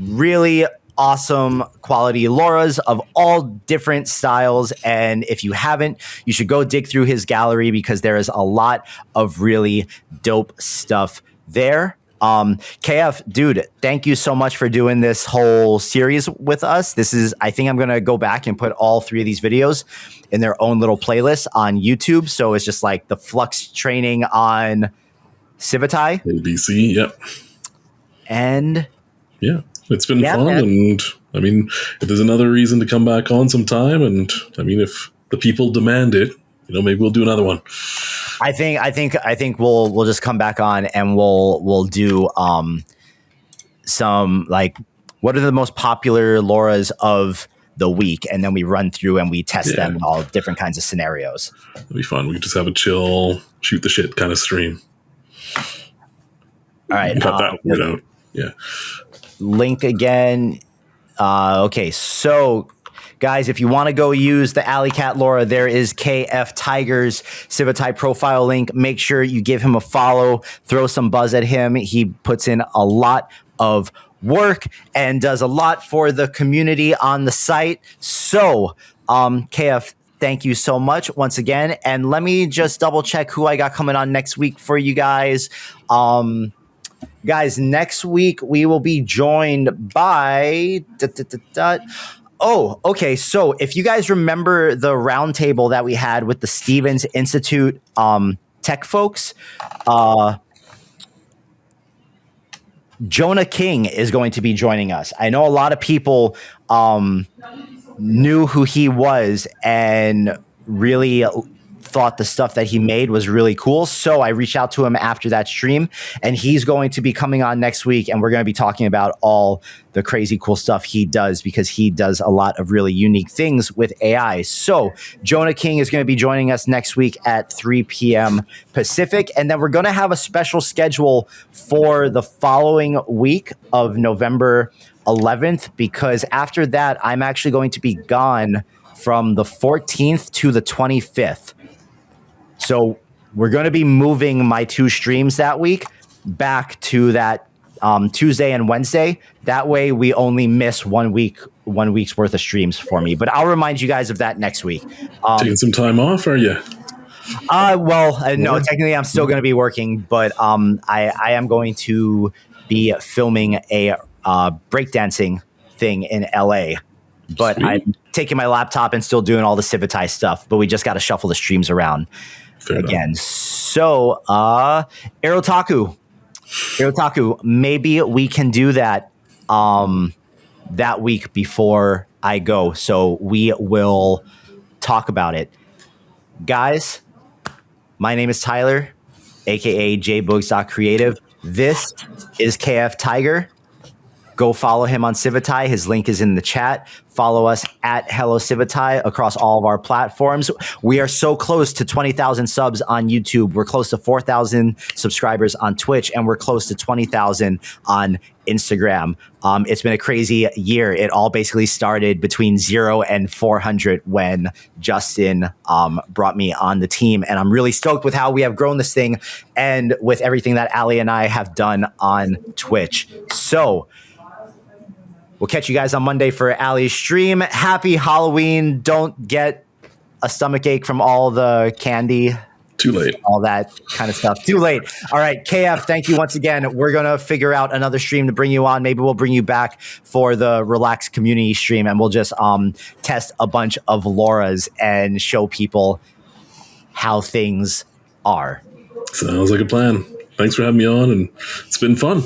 really awesome quality Loras of all different styles. And if you haven't, you should go dig through his gallery because there is a lot of really dope stuff there. KF, dude, thank you so much for doing this whole series with us. I think I'm going to go back and put all 3 of these videos in their own little playlist on YouTube. So it's just like the Flux training on Civitai. ABC, yep. And yeah, it's been fun. Man. And I mean, if there's another reason to come back on sometime, and I mean, if the people demand it, maybe we'll do another one. I think we'll just come back on and we'll do some like what are the most popular Loras of the week, and then we run through and we test them in all different kinds of scenarios. It'll be fun. We can just have a chill, shoot the shit kind of stream. All right, cut that word out. Yeah. Link again. Okay, so guys, if you want to go use the Alley Cat Lora, there is KFTIGER's Civitai profile link. Make sure you give him a follow, throw some buzz at him. He puts in a lot of work and does a lot for the community on the site. So, KF, thank you so much once again. And let me just double check who I got coming on next week for you guys. Guys, next week we will be joined by... Oh, okay. So if you guys remember the roundtable that we had with the Stevens Institute tech folks, Jonah King is going to be joining us. I know a lot of people knew who he was and really thought the stuff that he made was really cool. So I reached out to him after that stream, and he's going to be coming on next week, and we're going to be talking about all the crazy cool stuff he does, because he does a lot of really unique things with AI. So Jonah King is going to be joining us next week at 3 p.m. Pacific, and then we're going to have a special schedule for the following week of November 11th, because after that, I'm actually going to be gone from the 14th to the 25th. So we're going to be moving my 2 streams that week back to that Tuesday and Wednesday. That way we only miss 1 week's worth of streams for me. But I'll remind you guys of that next week. Taking some time off, are you? No, technically I'm still going to be working, but I am going to be filming a breakdancing thing in LA. But sweet. I'm taking my laptop and still doing all the Civitai stuff, but we just got to shuffle the streams around again. So, Aerotaku, maybe we can do that that week before I go. So we will talk about it. Guys, my name is Tyler, aka jboogs.creative. This is KFTIGER. Go follow him on Civitai. His link is in the chat. Follow us at Hello Civitai across all of our platforms. We are so close to 20,000 subs on YouTube. We're close to 4,000 subscribers on Twitch, and we're close to 20,000 on Instagram. It's been a crazy year. It all basically started between 0 and 400 when Justin brought me on the team. And I'm really stoked with how we have grown this thing and with everything that Ali and I have done on Twitch. So we'll catch you guys on Monday for Ali's stream. Happy Halloween. Don't get a stomachache from all the candy. Too late. All that kind of stuff. Too late. All right, KF, thank you once again. We're going to figure out another stream to bring you on. Maybe we'll bring you back for the Relax community stream, and we'll just test a bunch of Loras and show people how things are. Sounds like a plan. Thanks for having me on, and it's been fun.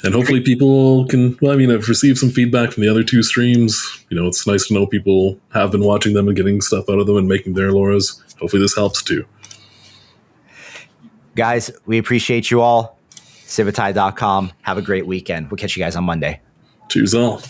And hopefully people can, I've received some feedback from the other 2 streams. It's nice to know people have been watching them and getting stuff out of them and making their Loras. Hopefully this helps too. Guys, we appreciate you all. Civitai.com. Have a great weekend. We'll catch you guys on Monday. Cheers all.